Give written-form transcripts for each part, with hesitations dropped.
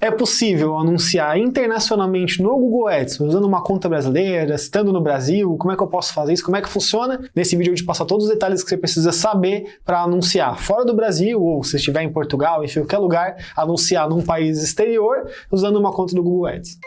É possível anunciar internacionalmente no Google Ads, usando uma conta brasileira, estando no Brasil? Como é que eu posso fazer isso? Como é que funciona? Nesse vídeo eu te passo todos os detalhes que você precisa saber para anunciar fora do Brasil, ou se estiver em Portugal, enfim, qualquer lugar, anunciar num país exterior usando uma conta do Google Ads.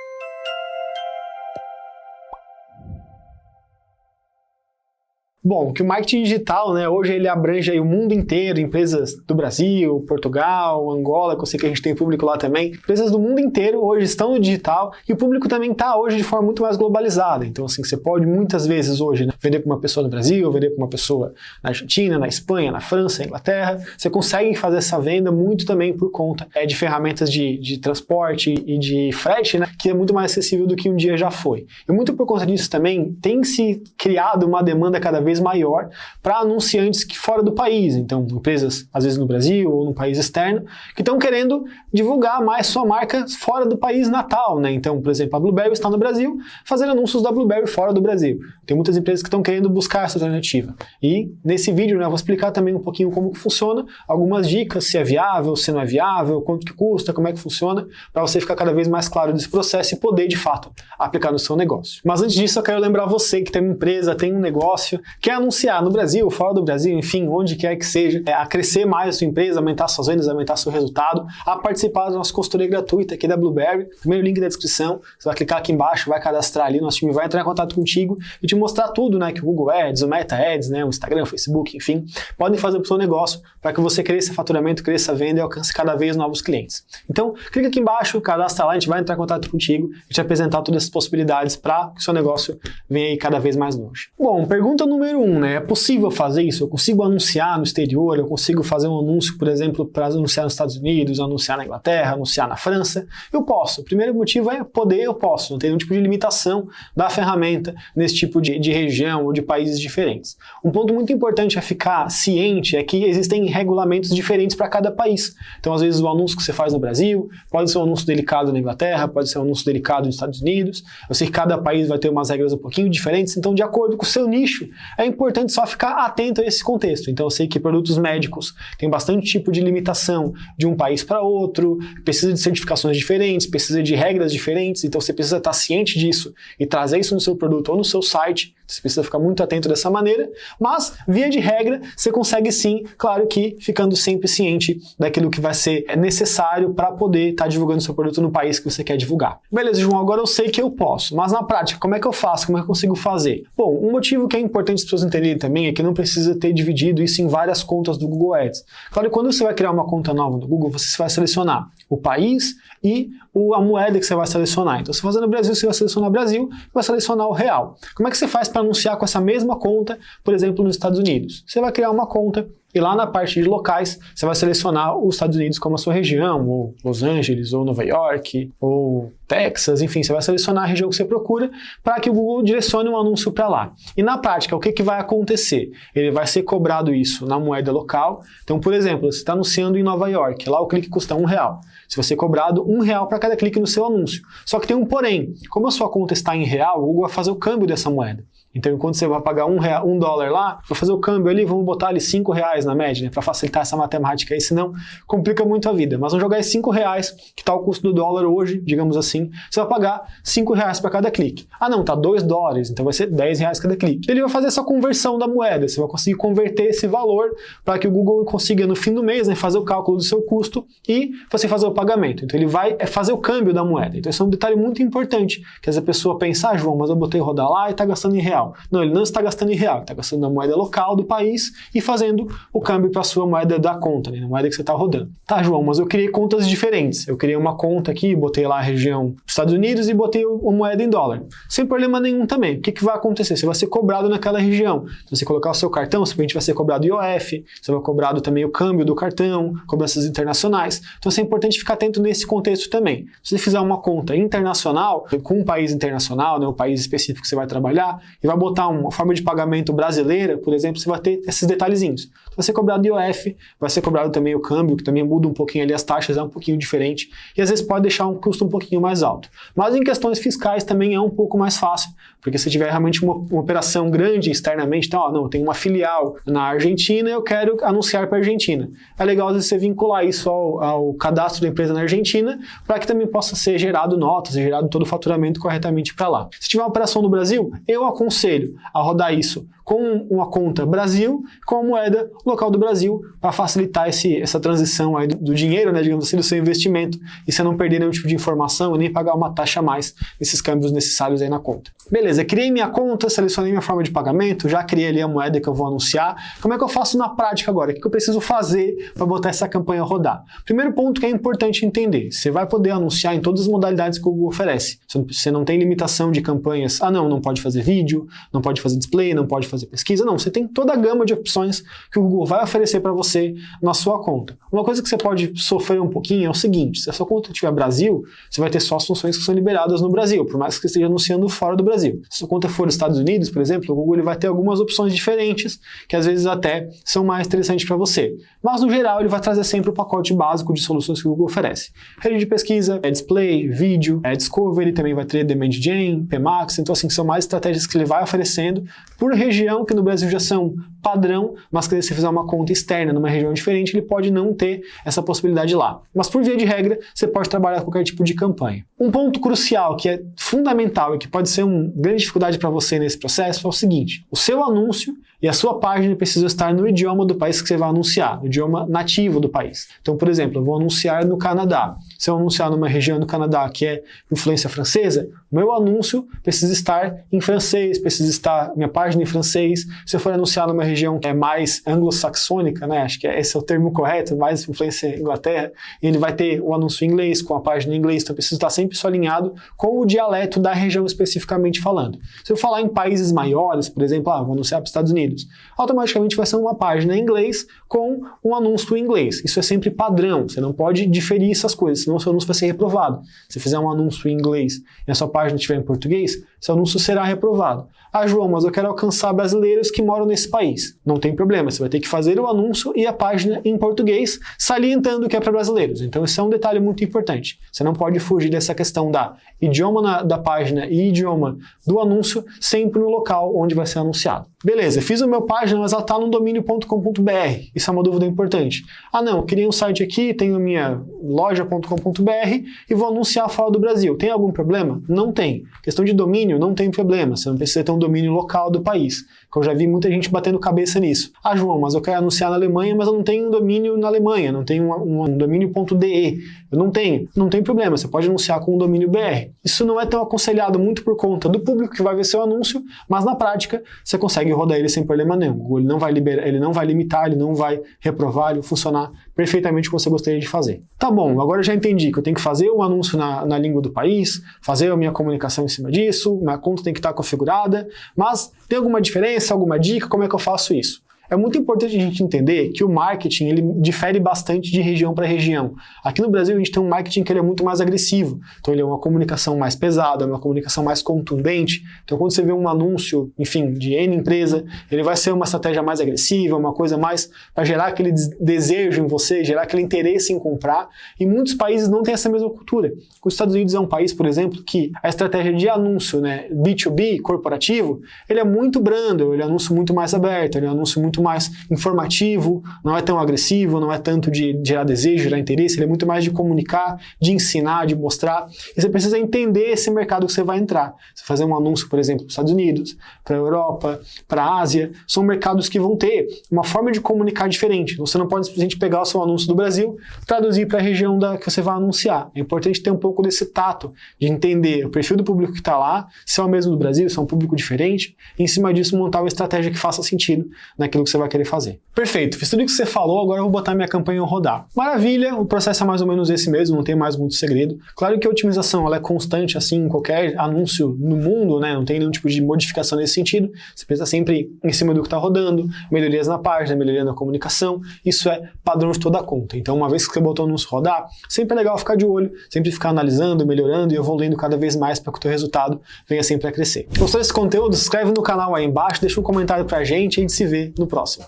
Bom, que o marketing digital, né, hoje ele abrange aí o mundo inteiro, empresas do Brasil, Portugal, Angola, que eu sei que a gente tem público lá também. Empresas do mundo inteiro hoje estão no digital e o público também está hoje de forma muito mais globalizada. Então, assim, você pode muitas vezes hoje, né, vender para uma pessoa no Brasil, vender para uma pessoa na Argentina, na Espanha, na França, na Inglaterra. Você consegue fazer essa venda muito também por conta de ferramentas de transporte e de frete, né, que é muito mais acessível do que um dia já foi. E muito por conta disso também tem se criado uma demanda cada vez maior para anunciantes que fora do país, então empresas às vezes no Brasil ou no país externo, que estão querendo divulgar mais sua marca fora do país natal, né? Então, por exemplo, a Blueberry está no Brasil, fazendo anúncios da Blueberry fora do Brasil. Tem muitas empresas que estão querendo buscar essa alternativa. E nesse vídeo, né, eu vou explicar também um pouquinho como que funciona, algumas dicas, se é viável, se não é viável, quanto que custa, como é que funciona, para você ficar cada vez mais claro desse processo e poder, de fato, aplicar no seu negócio. Mas antes disso, eu quero lembrar você que tem uma empresa, tem um negócio, quer anunciar no Brasil, fora do Brasil, enfim, onde quer que seja, a crescer mais a sua empresa, aumentar suas vendas, aumentar seu resultado, a participar da nossa consultoria gratuita aqui da Blueberry. Primeiro link da descrição, você vai clicar aqui embaixo, vai cadastrar ali, nosso time vai entrar em contato contigo e te mostrar tudo, né, que o Google Ads, o Meta Ads, né, o Instagram, o Facebook, enfim, podem fazer para o seu negócio para que você cresça faturamento, cresça venda e alcance cada vez novos clientes. Então, clica aqui embaixo, cadastra lá, a gente vai entrar em contato contigo e te apresentar todas essas possibilidades para que o seu negócio venha aí cada vez mais longe. Bom, pergunta número 1, né? É possível fazer isso? Eu consigo anunciar no exterior? Eu consigo fazer um anúncio, por exemplo, para anunciar nos Estados Unidos, anunciar na Inglaterra, anunciar na França? Eu posso. O primeiro motivo é poder, eu posso. Não tem nenhum tipo de limitação da ferramenta nesse tipo de região ou de países diferentes. Um ponto muito importante a ficar ciente é que existem regulamentos diferentes para cada país. Então, às vezes, o anúncio que você faz no Brasil pode ser um anúncio delicado na Inglaterra, pode ser um anúncio delicado nos Estados Unidos. Eu sei que cada país vai ter umas regras um pouquinho diferentes, então, de acordo com o seu nicho, é importante só ficar atento a esse contexto. Então eu sei que produtos médicos têm bastante tipo de limitação de um país para outro, precisa de certificações diferentes, precisa de regras diferentes, então você precisa estar ciente disso e trazer isso no seu produto ou no seu site. Você precisa ficar muito atento dessa maneira, mas, via de regra, você consegue sim, claro que ficando sempre ciente daquilo que vai ser necessário para poder estar divulgando seu produto no país que você quer divulgar. Beleza, João, agora eu sei que eu posso, mas na prática, como é que eu faço? Como é que eu consigo fazer? Bom, um motivo que é importante as pessoas entenderem também é que não precisa ter dividido isso em várias contas do Google Ads. Claro que quando você vai criar uma conta nova no Google, você vai selecionar o país e a moeda que você vai selecionar. Então, se você fazer no Brasil, você vai selecionar o Brasil e vai selecionar o real. Como é que você faz para anunciar com essa mesma conta, por exemplo, nos Estados Unidos? Você vai criar uma conta e lá na parte de locais, você vai selecionar os Estados Unidos como a sua região, ou Los Angeles, ou Nova York, ou Texas, enfim, você vai selecionar a região que você procura para que o Google direcione um anúncio para lá. E na prática, o que vai acontecer? Ele vai ser cobrado isso na moeda local. Então, por exemplo, você está anunciando em Nova York, lá o clique custa R$1. Você vai ser cobrado R$1 para cada clique no seu anúncio. Só que tem um porém, como a sua conta está em real, o Google vai fazer o câmbio dessa moeda. Então, enquanto você vai pagar $1 lá, vou fazer o câmbio ali, vamos botar ali R$5 na média, né, para facilitar essa matemática aí, senão complica muito a vida. Mas vamos jogar esses R$5, que está o custo do dólar hoje, digamos assim, você vai pagar R$5 para cada clique. Ah não, tá $2, então vai ser R$10 cada clique. Ele vai fazer essa conversão da moeda, você vai conseguir converter esse valor para que o Google consiga, no fim do mês, né, fazer o cálculo do seu custo e você fazer o pagamento. Então ele vai fazer o câmbio da moeda. Então esse é um detalhe muito importante, que às vezes a pessoa pensa, ah, João, mas eu botei rodar lá e está gastando em real. Não, ele não está gastando em real, ele está gastando na moeda local do país e fazendo o câmbio para a sua moeda da conta, né, na moeda que você está rodando. Tá, João, mas eu criei contas diferentes. Eu criei uma conta aqui, botei lá a região Estados Unidos e botei a moeda em dólar. Sem problema nenhum também. O que vai acontecer? Você vai ser cobrado naquela região. Se você colocar o seu cartão, simplesmente vai ser cobrado IOF, você vai cobrado também o câmbio do cartão, cobranças internacionais. Então é importante ficar atento nesse contexto também. Se você fizer uma conta internacional, com um país internacional, né, um país específico que você vai trabalhar, e vai botar uma forma de pagamento brasileira, por exemplo, você vai ter esses detalhezinhos. Vai ser cobrado IOF, vai ser cobrado também o câmbio, que também muda um pouquinho ali as taxas, é um pouquinho diferente, e às vezes pode deixar um custo um pouquinho mais mais alto. Mas em questões fiscais também é um pouco mais fácil, porque se tiver realmente uma operação grande externamente, então, não, eu tenho uma filial na Argentina e eu quero anunciar para a Argentina. É legal às vezes você vincular isso ao cadastro da empresa na Argentina, para que também possa ser gerado notas e gerado todo o faturamento corretamente para lá. Se tiver uma operação no Brasil, eu aconselho a rodar isso com uma conta Brasil, com a moeda local do Brasil, para facilitar essa transição aí do dinheiro, né, digamos assim, do seu investimento, e você não perder nenhum tipo de informação e nem pagar uma taxa a mais nesses câmbios necessários aí na conta. Beleza, criei minha conta, selecionei minha forma de pagamento, já criei ali a moeda que eu vou anunciar. Como é que eu faço na prática agora? O que eu preciso fazer para botar essa campanha a rodar? Primeiro ponto que é importante entender, você vai poder anunciar em todas as modalidades que o Google oferece. Você não tem limitação de campanhas, não pode fazer vídeo, não pode fazer display, não pode fazer pesquisa, não. Você tem toda a gama de opções que o Google vai oferecer para você na sua conta. Uma coisa que você pode sofrer um pouquinho é o seguinte, se a sua conta tiver Brasil, você vai ter só as funções que são liberadas no Brasil, por mais que você esteja anunciando fora do Brasil. Se a sua conta for Estados Unidos, por exemplo, o Google ele vai ter algumas opções diferentes, que às vezes até são mais interessantes para você. Mas no geral ele vai trazer sempre o pacote básico de soluções que o Google oferece. Rede de pesquisa, display, vídeo, discovery, também vai ter demand gen, PMax, então assim, são mais estratégias que ele vai oferecendo por região, que no Brasil já são padrão, mas que se você fizer uma conta externa numa região diferente, ele pode não ter essa possibilidade lá. Mas por via de regra, você pode trabalhar com qualquer tipo de campanha. Um ponto crucial, que é fundamental e que pode ser uma grande dificuldade para você nesse processo, é o seguinte, o seu anúncio e a sua página precisam estar no idioma do país que você vai anunciar, no idioma nativo do país. Então, por exemplo, eu vou anunciar no Canadá. Se eu anunciar numa região do Canadá que é influência francesa, o meu anúncio precisa estar em francês, precisa estar minha página em francês. Se eu for anunciar numa região que é mais anglo-saxônica, né, acho que esse é o termo correto, mais influência Inglaterra, ele vai ter o anúncio em inglês, com a página em inglês, então eu preciso estar sempre isso alinhado com o dialeto da região especificamente falando. Se eu falar em países maiores, por exemplo, vou anunciar para os Estados Unidos, automaticamente vai ser uma página em inglês com um anúncio em inglês. Isso é sempre padrão, você não pode diferir essas coisas, senão o seu anúncio vai ser reprovado. Se fizer um anúncio em inglês e a sua página estiver em português, seu anúncio será reprovado. João, mas eu quero alcançar brasileiros que moram nesse país. Não tem problema, você vai ter que fazer o anúncio e a página em português, salientando que é para brasileiros. Então esse é um detalhe muito importante. Você não pode fugir dessa questão da idioma da página e idioma do anúncio sempre no local onde vai ser anunciado. Beleza, fiz a minha página, mas ela está no domínio.com.br. Isso é uma dúvida importante. Não, eu criei um site aqui, tenho minha loja.com.br e vou anunciar fora do Brasil. Tem algum problema? Não tem. Questão de domínio, não tem problema. Você não precisa ter um domínio local do país. Eu já vi muita gente batendo cabeça nisso. João, mas eu quero anunciar na Alemanha, mas eu não tenho um domínio na Alemanha, não tenho um domínio.de. Eu não tenho. Não tem problema, você pode anunciar com um domínio BR. Isso não é tão aconselhado muito por conta do público que vai ver seu anúncio, mas na prática você consegue rodar ele sem problema nenhum. O Google ele não vai liberar, ele não vai limitar, ele não vai reprovar, ele vai funcionar perfeitamente como você gostaria de fazer. Tá bom, agora eu já entendi que eu tenho que fazer o anúncio na língua do país, fazer a minha comunicação em cima disso, minha conta tem que estar configurada, mas tem alguma diferença, alguma dica, como é que eu faço isso? É muito importante a gente entender que o marketing ele difere bastante de região para região. Aqui no Brasil a gente tem um marketing que ele é muito mais agressivo. Então ele é uma comunicação mais pesada, uma comunicação mais contundente. Então quando você vê um anúncio, enfim, de N empresa, ele vai ser uma estratégia mais agressiva, uma coisa mais para gerar aquele desejo em você, gerar aquele interesse em comprar. E muitos países não têm essa mesma cultura. Os Estados Unidos é um país, por exemplo, que a estratégia de anúncio, né, B2B, corporativo, ele é muito brando, ele é um anúncio muito mais aberto, ele é um anúncio muito mais informativo, não é tão agressivo, não é tanto de gerar desejo, gerar interesse, ele é muito mais de comunicar, de ensinar, de mostrar. E você precisa entender esse mercado que você vai entrar. Você fazer um anúncio, por exemplo, para os Estados Unidos, para a Europa, para a Ásia, são mercados que vão ter uma forma de comunicar diferente. Você não pode simplesmente pegar o seu anúncio do Brasil, traduzir para a região que você vai anunciar. É importante ter um pouco desse tato, de entender o perfil do público que está lá, se é o mesmo do Brasil, se é um público diferente, e em cima disso montar uma estratégia que faça sentido naquilo que você vai querer fazer. Perfeito, fiz tudo o que você falou, agora eu vou botar minha campanha a rodar. Maravilha, o processo é mais ou menos esse mesmo, não tem mais muito segredo. Claro que a otimização ela é constante, assim, em qualquer anúncio no mundo, né? Não tem nenhum tipo de modificação nesse sentido. Você pensa sempre em cima do que está rodando, melhorias na página, melhoria na comunicação, isso é padrão de toda a conta. Então, uma vez que você botou o anúncio rodar, sempre é legal ficar de olho, sempre ficar analisando, melhorando e evoluindo cada vez mais para que o teu resultado venha sempre a crescer. Gostou desse conteúdo? Se inscreve no canal aí embaixo, deixa um comentário pra gente e a gente se vê no próximo.